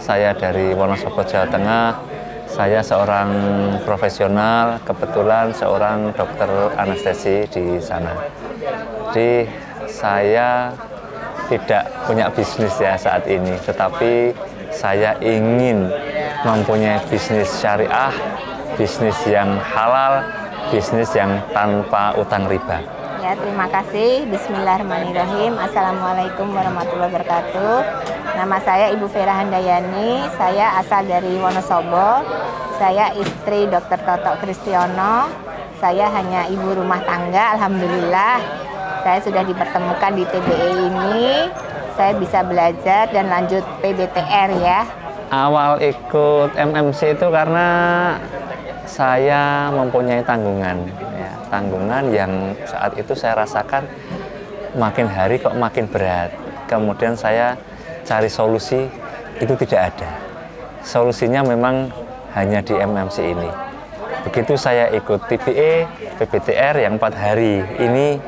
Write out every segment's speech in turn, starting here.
saya dari Wonosobo, Jawa Tengah. Saya seorang profesional, kebetulan seorang dokter anestesi di sana. Jadi saya tidak punya bisnis ya saat ini, tetapi saya ingin mempunyai bisnis syariah, bisnis yang halal, bisnis yang tanpa utang riba. Ya, terima kasih. Bismillahirrahmanirrahim. Assalamualaikum warahmatullahi wabarakatuh. Nama saya Ibu Vera Handayani. Saya asal dari Wonosobo. Saya istri Dr. Toto Kristiono. Saya hanya ibu rumah tangga. Alhamdulillah, saya sudah dipertemukan di TBE ini. Saya bisa belajar dan lanjut PBTR ya. Awal ikut MMC itu karena saya mempunyai tanggungan. Tanggungan yang saat itu saya rasakan makin hari kok makin berat. Kemudian saya cari solusi, itu tidak ada. Solusinya memang hanya di MMC ini. Begitu saya ikut TBE, PBTR yang 4 hari ini,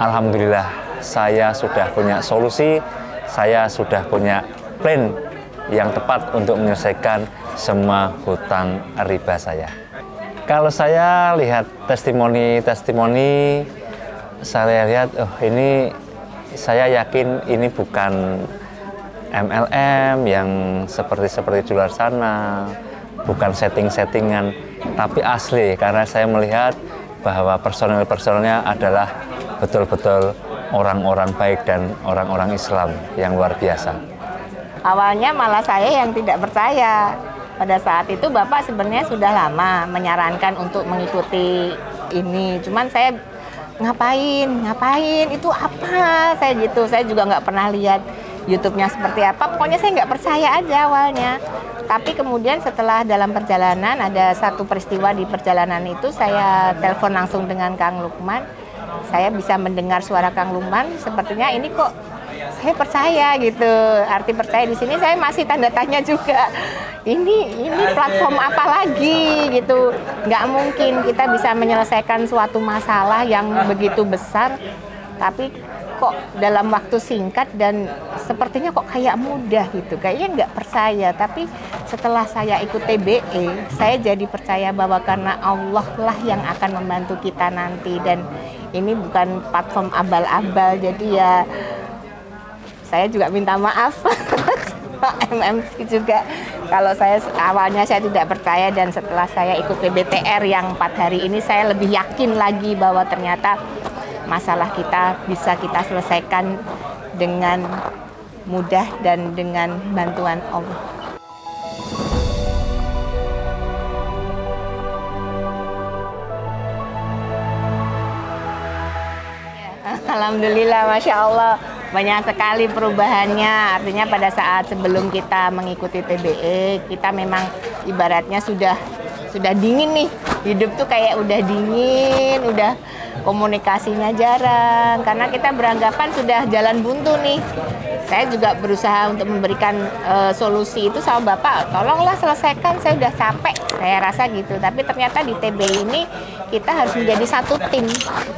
alhamdulillah saya sudah punya solusi, saya sudah punya plan yang tepat untuk menyelesaikan semua hutang riba saya. Kalau saya lihat testimoni, saya lihat, oh ini saya yakin ini bukan MLM yang seperti di luar sana, bukan setting-settingan, tapi asli karena saya melihat bahwa personel-personelnya adalah betul-betul orang-orang baik dan orang-orang Islam yang luar biasa. Awalnya malah saya yang tidak percaya. Pada saat itu Bapak sebenarnya sudah lama menyarankan untuk mengikuti ini. Cuman saya ngapain, itu apa? Saya gitu, saya juga nggak pernah lihat YouTube-nya seperti apa. Pokoknya saya nggak percaya aja awalnya. Tapi kemudian setelah dalam perjalanan, ada satu peristiwa di perjalanan itu, saya telepon langsung dengan Kang Lukman. Saya bisa mendengar suara Kang Lukman, sepertinya ini kok saya percaya gitu. Arti percaya di sini saya masih tanda tanya juga. Ini platform apa lagi gitu. Nggak mungkin kita bisa menyelesaikan suatu masalah yang begitu besar, tapi kok dalam waktu singkat dan sepertinya kok kayak mudah gitu. Kayaknya nggak percaya. Tapi setelah saya ikut TBE, saya jadi percaya bahwa karena Allah lah yang akan membantu kita nanti. Dan ini bukan platform abal-abal. Jadi ya saya juga minta maaf Pak MMC juga. Kalau saya awalnya saya tidak percaya, dan setelah saya ikut PBTR yang 4 hari ini, saya lebih yakin lagi bahwa ternyata masalah kita bisa kita selesaikan dengan mudah dan dengan bantuan Allah. Alhamdulillah, Masya Allah. Banyak sekali perubahannya. Artinya pada saat sebelum kita mengikuti TBE, kita memang ibaratnya sudah dingin nih. Hidup tuh kayak udah dingin, udah komunikasinya jarang. Karena kita beranggapan sudah jalan buntu nih. Saya juga berusaha untuk memberikan solusi itu sama Bapak. Tolonglah selesaikan, saya udah capek. Saya rasa gitu. Tapi ternyata di TBE ini kita harus menjadi satu tim.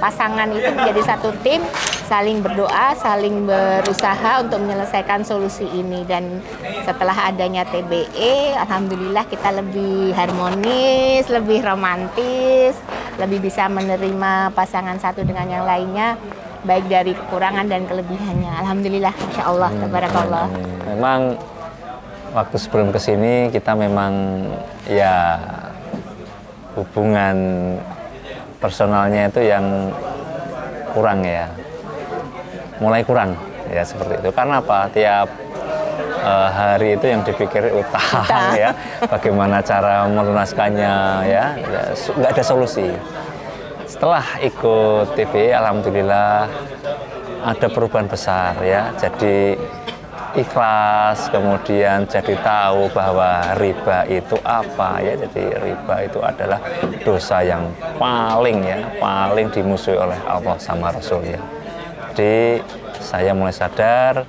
Pasangan itu menjadi satu tim, saling berdoa, saling berusaha untuk menyelesaikan solusi ini. Dan setelah adanya TBE, alhamdulillah kita lebih harmonis, lebih romantis, lebih bisa menerima pasangan satu dengan yang lainnya, baik dari kekurangan dan kelebihannya. Alhamdulillah, Masya Allah, tabarakallah. Memang waktu sebelum kesini kita memang ya hubungan personalnya itu yang kurang ya, mulai kurang ya seperti itu. Karena apa? Tiap hari itu yang dipikir utang ya, bagaimana cara melunaskannya ya, nggak ada solusi. Setelah ikut TBE, alhamdulillah ada perubahan besar ya. Jadi ikhlas, kemudian jadi tahu bahwa riba itu apa ya. Jadi riba itu adalah dosa yang paling dimusuhi oleh Allah sama Rasulnya. Jadi saya mulai sadar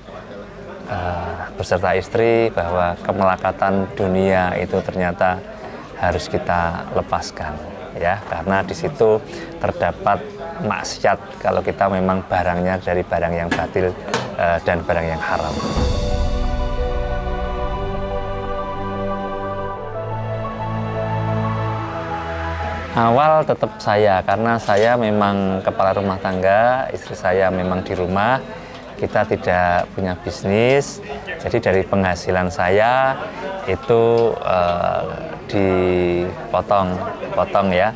beserta istri bahwa kemelekatan dunia itu ternyata harus kita lepaskan ya, karena di situ terdapat maksiat kalau kita memang barangnya dari barang yang batil dan barang yang haram. Awal tetap saya, karena saya memang kepala rumah tangga, istri saya memang di rumah, kita tidak punya bisnis, jadi dari penghasilan saya itu dipotong ya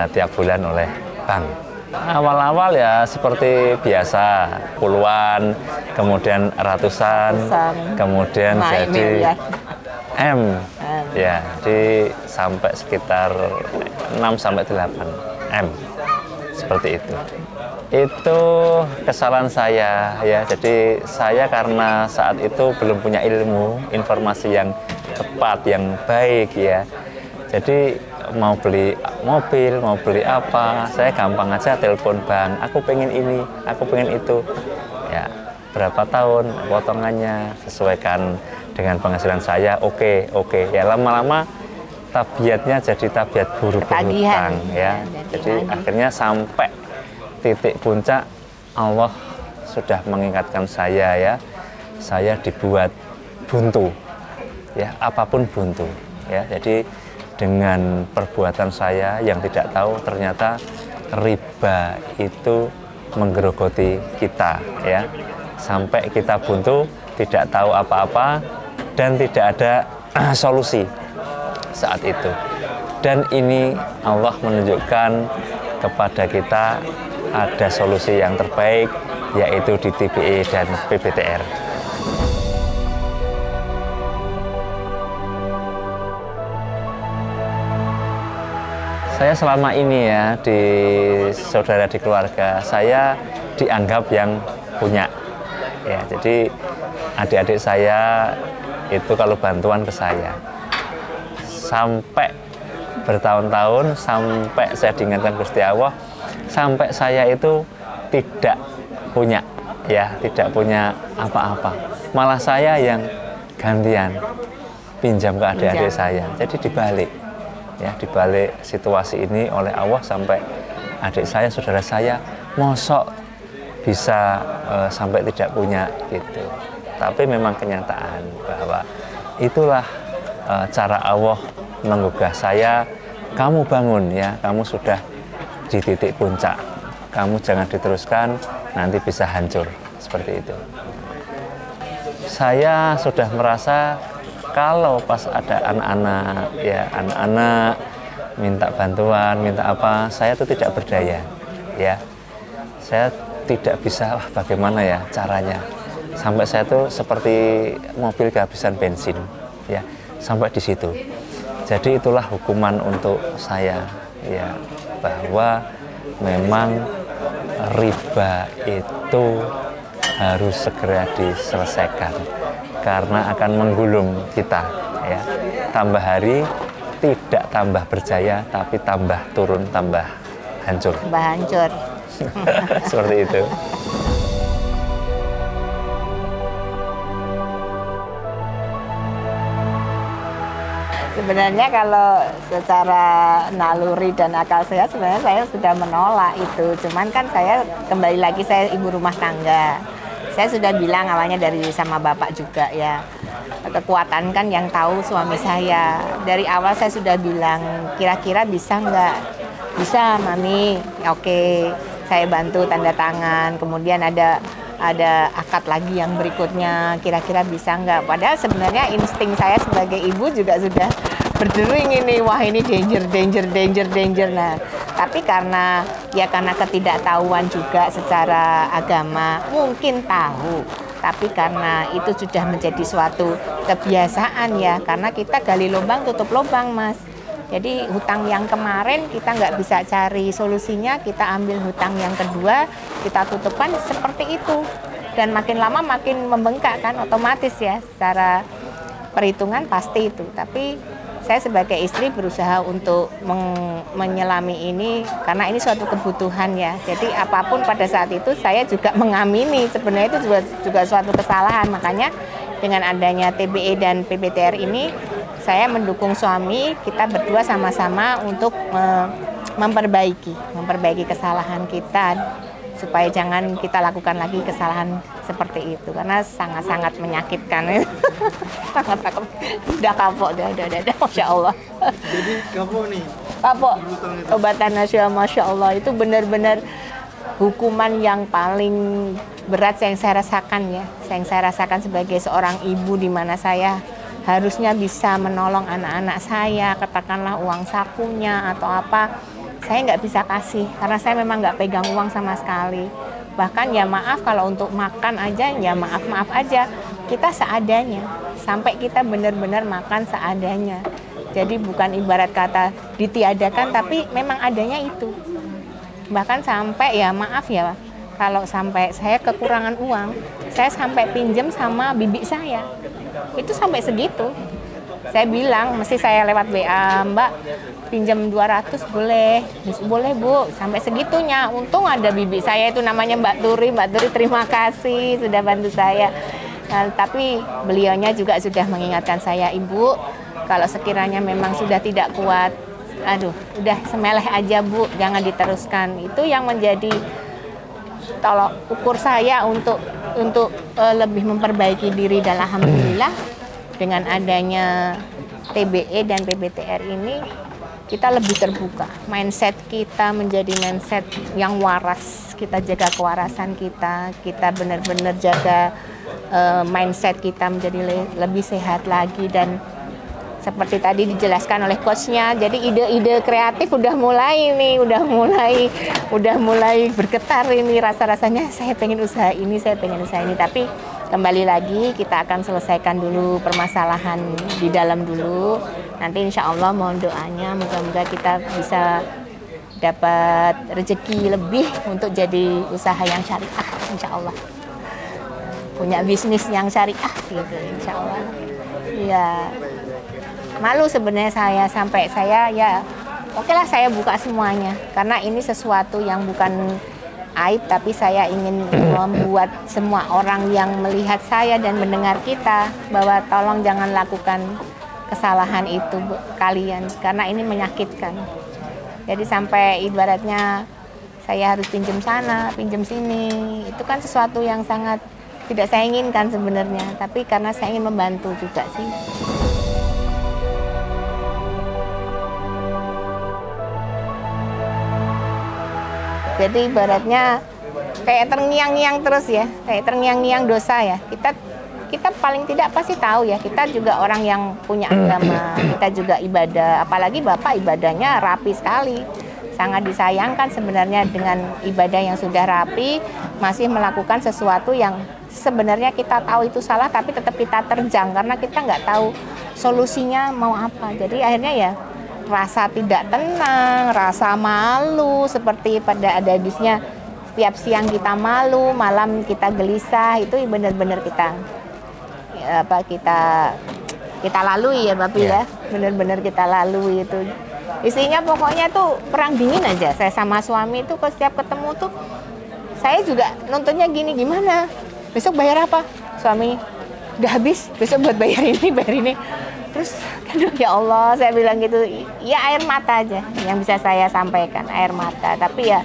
tiap bulan oleh bank. Awal-awal ya seperti biasa, puluhan, kemudian ratusan, kemudian jadi M. Ya, di sampai sekitar 6 sampai 8 M. Seperti itu. Itu kesalahan saya ya. Jadi saya karena saat itu belum punya ilmu, informasi yang tepat, yang baik ya. Jadi mau beli mobil, mau beli apa, saya gampang aja telepon bank, aku pengen ini, aku pengen itu. Ya, berapa tahun potongannya sesuaikan dengan penghasilan saya, oke. Ya lama-lama tabiatnya jadi tabiat buru berhutang ya. Jadi akhirnya sampai titik puncak Allah sudah mengingatkan saya ya. Saya dibuat buntu. Ya, apapun buntu ya. Jadi dengan perbuatan saya yang tidak tahu ternyata riba itu menggerogoti kita ya. Sampai kita buntu, tidak tahu apa-apa dan tidak ada solusi saat itu. Dan ini Allah menunjukkan kepada kita ada solusi yang terbaik, yaitu di TBE dan PBTR. Saya selama ini ya di saudara di keluarga saya dianggap yang punya ya. Jadi adik-adik saya itu kalau bantuan ke saya sampai bertahun-tahun, sampai saya diingatkan Gusti Allah, sampai saya itu tidak punya ya, tidak punya apa-apa. Malah saya yang gantian pinjam ke adik-adik saya. Jadi dibalik. Ya, dibalik situasi ini oleh Allah sampai adik saya, saudara saya mosok bisa sampai tidak punya gitu. Tapi memang kenyataan bahwa itulah cara Allah menggugah saya, kamu bangun ya, kamu sudah di titik puncak, kamu jangan diteruskan, nanti bisa hancur, seperti itu. Saya sudah merasa kalau pas ada anak-anak ya, anak-anak minta bantuan, minta apa, saya itu tidak berdaya ya. Saya tidak bisa, wah bagaimana ya caranya. Sampai saya tuh seperti mobil kehabisan bensin ya, sampai di situ. Jadi itulah hukuman untuk saya ya, bahwa memang riba itu harus segera diselesaikan karena akan menggulung kita ya. Tambah hari tidak tambah berjaya, tapi tambah turun, tambah hancur. Tambah hancur. Seperti itu. Sebenarnya kalau secara naluri dan akal sehat sebenarnya saya sudah menolak itu. Cuman kan saya kembali lagi, saya ibu rumah tangga. Saya sudah bilang awalnya dari sama bapak juga ya. Kekuatan kan yang tahu suami saya. Dari awal saya sudah bilang, kira-kira bisa nggak? Bisa, Mami. Oke, saya bantu tanda tangan. Kemudian ada akad lagi yang berikutnya, kira-kira bisa nggak? Padahal sebenarnya insting saya sebagai ibu juga sudah berdering ini, wah ini danger. Nah, tapi karena ketidaktahuan juga secara agama, mungkin tahu, tapi karena itu sudah menjadi suatu kebiasaan ya, karena kita gali lubang tutup lubang, Mas. Jadi hutang yang kemarin kita nggak bisa cari solusinya, kita ambil hutang yang kedua, kita tutupkan seperti itu. Dan makin lama makin membengkak kan, otomatis ya, secara perhitungan pasti itu. Tapi saya sebagai istri berusaha untuk menyelami ini, karena ini suatu kebutuhan ya. Jadi apapun pada saat itu saya juga mengamini, sebenarnya itu juga suatu kesalahan. Makanya dengan adanya TBE dan PBTR ini, saya mendukung suami, kita berdua sama-sama untuk memperbaiki kesalahan kita, supaya jangan kita lakukan lagi kesalahan seperti itu, karena sangat-sangat menyakitkan. Sangat udah kapok, udah, Masya Allah. Jadi kamu nih Pak Po, obatan nasional, Masya Allah, itu benar-benar hukuman yang paling berat yang saya rasakan ya. Yang saya rasakan sebagai seorang ibu, di mana saya harusnya bisa menolong anak-anak saya, katakanlah uang sakunya atau apa. Saya nggak bisa kasih, karena saya memang nggak pegang uang sama sekali. Bahkan ya maaf, kalau untuk makan aja, ya maaf-maaf aja. Kita seadanya, sampai kita benar-benar makan seadanya. Jadi bukan ibarat kata ditiadakan, tapi memang adanya itu. Bahkan sampai ya maaf ya, kalau sampai saya kekurangan uang, saya sampai pinjam sama bibi saya. Itu sampai segitu. Saya bilang, mesti saya lewat WA, Mbak, pinjam 200 boleh? Boleh Bu, sampai segitunya. Untung ada bibi saya itu namanya Mbak Turi. Mbak Turi terima kasih sudah bantu saya. Nah, tapi beliaunya juga sudah mengingatkan saya, Ibu, kalau sekiranya memang sudah tidak kuat, aduh, udah semeleh aja Bu, jangan diteruskan. Itu yang menjadi tolok ukur saya untuk lebih memperbaiki diri. Dan alhamdulillah dengan adanya TBE dan PBTR ini, kita lebih terbuka. Mindset kita menjadi mindset yang waras. Kita jaga kewarasan kita benar-benar jaga mindset kita menjadi lebih sehat lagi. Dan seperti tadi dijelaskan oleh coachnya, jadi ide-ide kreatif udah mulai nih, udah mulai bergetar ini, rasa-rasanya saya pengen usaha ini, tapi kembali lagi kita akan selesaikan dulu permasalahan di dalam dulu. Nanti insya Allah mohon doanya, moga-moga kita bisa dapat rezeki lebih untuk jadi usaha yang syariah, insya Allah. Punya bisnis yang syariah gitu, insya Allah. Ya, malu sebenarnya saya, sampai saya ya oke lah saya buka semuanya. Karena ini sesuatu yang bukan aib, tapi saya ingin membuat semua orang yang melihat saya dan mendengar kita bahwa tolong jangan lakukan kesalahan itu kalian, karena ini menyakitkan. Jadi sampai ibaratnya saya harus pinjam sana, pinjam sini, itu kan sesuatu yang sangat tidak saya inginkan sebenarnya, tapi karena saya ingin membantu juga sih. Jadi ibaratnya kayak terngiang-ngiang terus ya, kayak terngiang-ngiang dosa ya. Kita paling tidak pasti tahu ya, kita juga orang yang punya agama, kita juga ibadah, apalagi Bapak ibadahnya rapi sekali. Sangat disayangkan sebenarnya dengan ibadah yang sudah rapi, masih melakukan sesuatu yang sebenarnya kita tahu itu salah, tapi tetap kita terjang karena kita nggak tahu solusinya mau apa. Jadi akhirnya ya rasa tidak tenang, rasa malu, seperti pada ada hadisnya, setiap siang kita malu, malam kita gelisah, itu benar-benar kita lalui ya Bapak ya, benar-benar kita lalui itu. Isinya pokoknya tuh perang dingin aja. Saya sama suami tuh kalau setiap ketemu tuh, saya juga nontonnya gini, gimana? Besok bayar apa? Suami, udah habis, besok buat bayar ini. Terus, aduh ya Allah, saya bilang gitu, ya air mata aja yang bisa saya sampaikan, air mata. Tapi ya,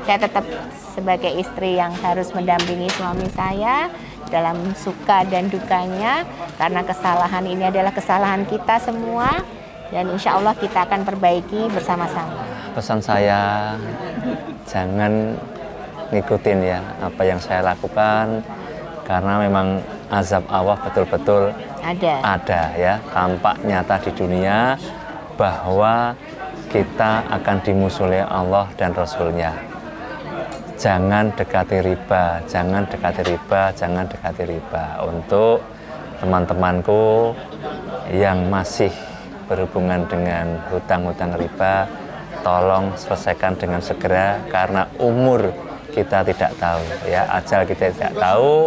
saya tetap sebagai istri yang harus mendampingi suami saya dalam suka dan dukanya, karena kesalahan ini adalah kesalahan kita semua, dan insya Allah kita akan perbaiki bersama-sama. Pesan saya, jangan ngikutin ya apa yang saya lakukan, karena memang azab Allah betul-betul ada ya, tampak nyata di dunia bahwa kita akan dimusuhi Allah dan Rasulnya. Jangan dekati riba, jangan dekati riba, jangan dekati riba. Untuk teman-temanku yang masih berhubungan dengan hutang-hutang riba, tolong selesaikan dengan segera, karena umur kita tidak tahu ya, ajal kita tidak tahu,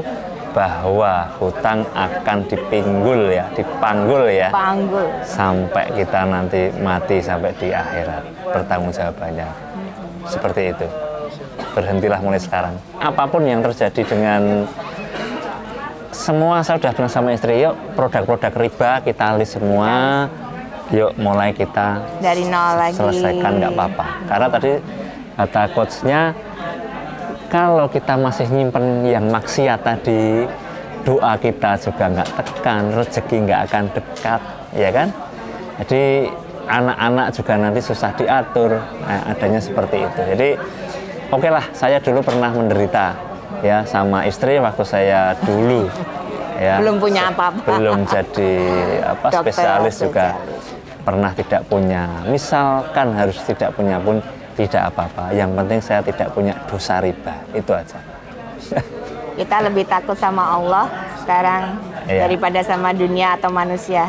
bahwa hutang akan dipanggul ya, sampai kita nanti mati, sampai di akhirat pertanggungjawabannya. Seperti itu. Berhentilah mulai sekarang. Apapun yang terjadi dengan semua, saya sudah bilang sama istri, yuk produk-produk riba kita list semua, yuk mulai kita dari nol lagi, selesaikan, nggak apa-apa. Karena tadi kata coachnya, kalau kita masih nyimpen yang maksiat tadi, doa kita juga nggak tekan, rezeki nggak akan dekat, ya kan? Jadi anak-anak juga nanti susah diatur. Nah, adanya seperti itu. Jadi oke lah, saya dulu pernah menderita ya sama istri waktu saya dulu ya, belum punya apa-apa, belum jadi apa Dokter, spesialis juga pernah tidak punya. Misalkan harus tidak punya pun tidak apa-apa. Yang penting saya tidak punya dosa riba, itu aja. Kita lebih takut sama Allah sekarang daripada sama dunia atau manusia.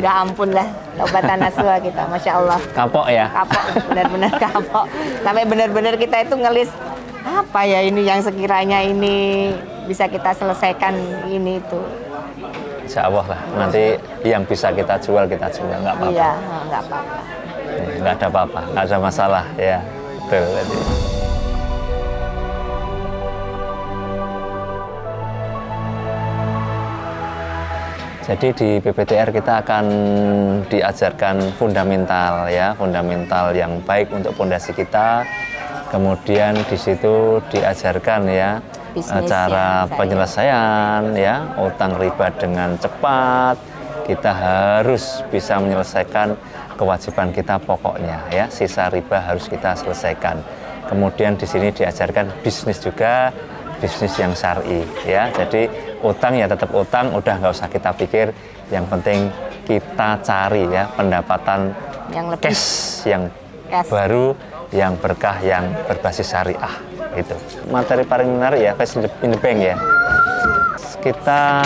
Udah ampun lah, taubatan nasuha kita, masya Allah. Kapok ya? Kapok, benar-benar kapok. Sampai benar-benar kita itu ngelis apa ya ini yang sekiranya ini bisa kita selesaikan ini itu. Insya Allah lah, nanti yang bisa kita jual, nggak apa-apa. Iya, nggak apa-apa. Nggak ada apa-apa, nggak ada masalah ya. Betul. Jadi di PPTR kita akan diajarkan fundamental ya, fundamental yang baik untuk pondasi kita. Kemudian di situ diajarkan ya cara penyelesaian ya utang riba dengan cepat. Kita harus bisa menyelesaikan kewajiban kita pokoknya ya, sisa riba harus kita selesaikan. Kemudian di sini diajarkan bisnis juga, bisnis yang syar'i ya. Jadi utang ya tetap utang, udah nggak usah kita pikir. Yang penting kita cari ya pendapatan yang lebih cash yang baru, yang berkah, yang berbasis syariah itu. Materi paling menarik ya Face in the Bank ya. Kita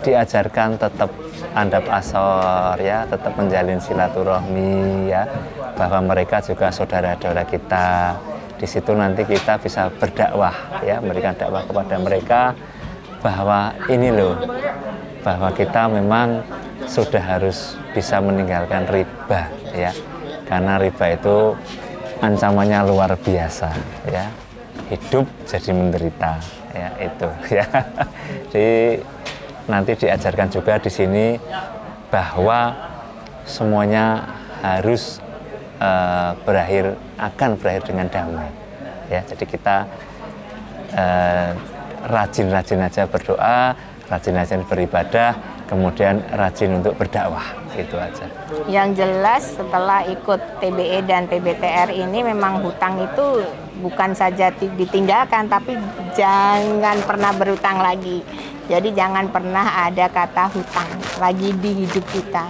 diajarkan tetap andap asor ya, tetap menjalin silaturahmi ya, bahwa mereka juga saudara-saudara kita. Di situ nanti kita bisa berdakwah ya, memberikan dakwah kepada mereka bahwa ini loh, bahwa kita memang sudah harus bisa meninggalkan riba ya, karena riba itu ancamannya luar biasa ya, hidup jadi menderita ya itu ya. Jadi nanti diajarkan juga di sini bahwa semuanya harus akan berakhir dengan damai ya. Jadi kita rajin-rajin aja berdoa, rajin-rajin beribadah, kemudian rajin untuk berdakwah, itu aja. Yang jelas setelah ikut TBE dan PBTR ini memang hutang itu bukan saja ditinggalkan, tapi jangan pernah berhutang lagi. Jadi jangan pernah ada kata hutang lagi di hidup kita.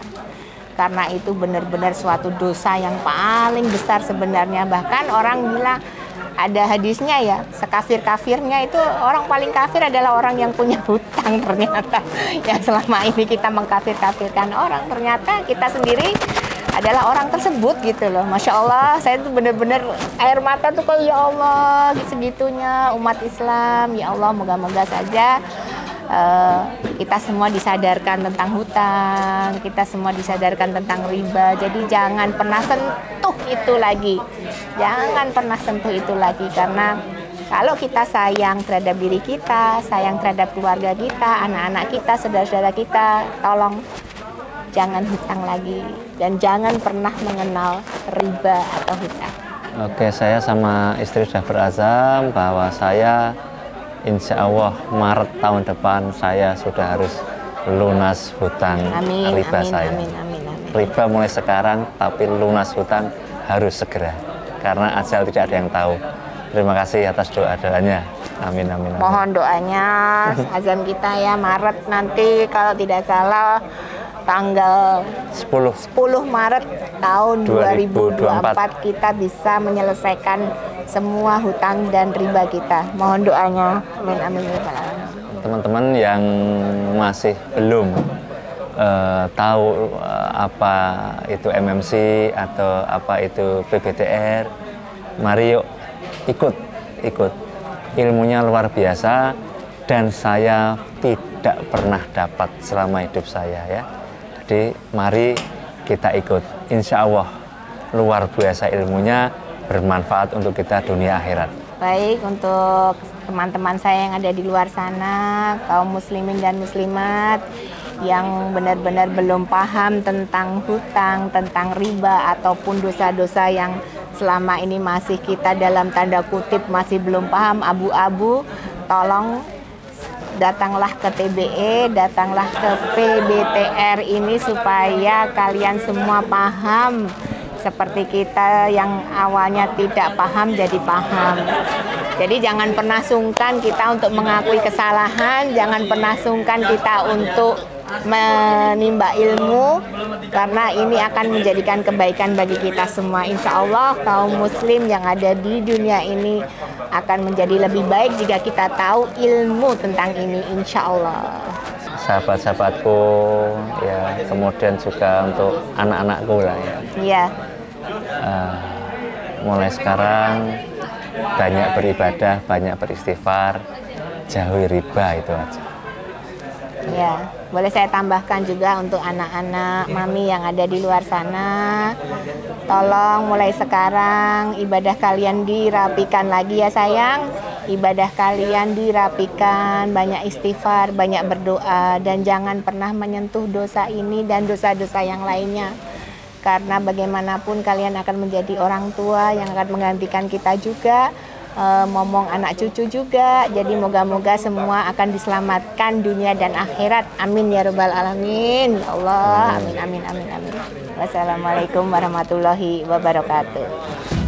Karena itu benar-benar suatu dosa yang paling besar sebenarnya. Bahkan orang bilang, ada hadisnya ya, sekafir-kafirnya itu orang paling kafir adalah orang yang punya hutang ternyata. Yang selama ini kita mengkafir-kafirkan orang, ternyata kita sendiri adalah orang tersebut gitu loh. Masya Allah, saya tuh bener-bener air mata tuh kayak ya Allah segitunya umat Islam. Ya Allah, moga-moga saja kita semua disadarkan tentang hutang, kita semua disadarkan tentang riba. Jadi jangan pernah sentuh itu lagi, jangan pernah sentuh itu lagi. Karena kalau kita sayang terhadap diri kita, sayang terhadap keluarga kita, anak-anak kita, saudara-saudara kita, tolong jangan hutang lagi dan jangan pernah mengenal riba atau hutang. Oke, saya sama istri sudah berazam bahwa saya insya Allah Maret tahun depan saya sudah harus lunas hutang riba saya. Amin. Riba mulai sekarang, tapi lunas hutang harus segera. Karena ajal tidak ada yang tahu. Terima kasih atas doa-doanya. Amin. Mohon doanya, azam kita ya Maret nanti kalau tidak salah tanggal 10 Maret tahun 2024 kita bisa menyelesaikan semua hutang dan riba kita. Mohon doanya. Amin. Teman-teman yang masih belum tahu apa itu MMC atau apa itu PBTR, mari yuk ikut. Ilmunya luar biasa dan saya tidak pernah dapat selama hidup saya ya. Jadi mari kita ikut. Insya Allah luar biasa ilmunya, bermanfaat untuk kita dunia akhirat. Baik, untuk teman-teman saya yang ada di luar sana, kaum muslimin dan muslimat yang benar-benar belum paham tentang hutang, tentang riba ataupun dosa-dosa yang selama ini masih kita dalam tanda kutip masih belum paham, abu-abu, tolong datanglah ke TBE, datanglah ke PBTR ini supaya kalian semua paham. Seperti kita yang awalnya tidak paham jadi paham. Jadi jangan pernah sungkan kita untuk mengakui kesalahan, jangan pernah sungkan kita untuk menimba ilmu, karena ini akan menjadikan kebaikan bagi kita semua. Insya Allah kaum muslim yang ada di dunia ini akan menjadi lebih baik jika kita tahu ilmu tentang ini, insya Allah. Sahabat-sahabatku ya, kemudian juga untuk anak-anakku lah ya. Iya. Mulai sekarang banyak beribadah, banyak beristighfar, jauhi riba, itu aja. Ya, boleh saya tambahkan juga untuk anak-anak mami yang ada di luar sana. Tolong mulai sekarang ibadah kalian dirapikan lagi ya sayang. Ibadah kalian dirapikan, banyak istighfar, banyak berdoa, dan jangan pernah menyentuh dosa ini dan dosa-dosa yang lainnya. Karena bagaimanapun kalian akan menjadi orang tua yang akan menggantikan kita juga, momong anak cucu juga. Jadi moga-moga semua akan diselamatkan dunia dan akhirat. Amin ya rabbal alamin. Ya Allah, amin amin amin amin. Wassalamualaikum warahmatullahi wabarakatuh.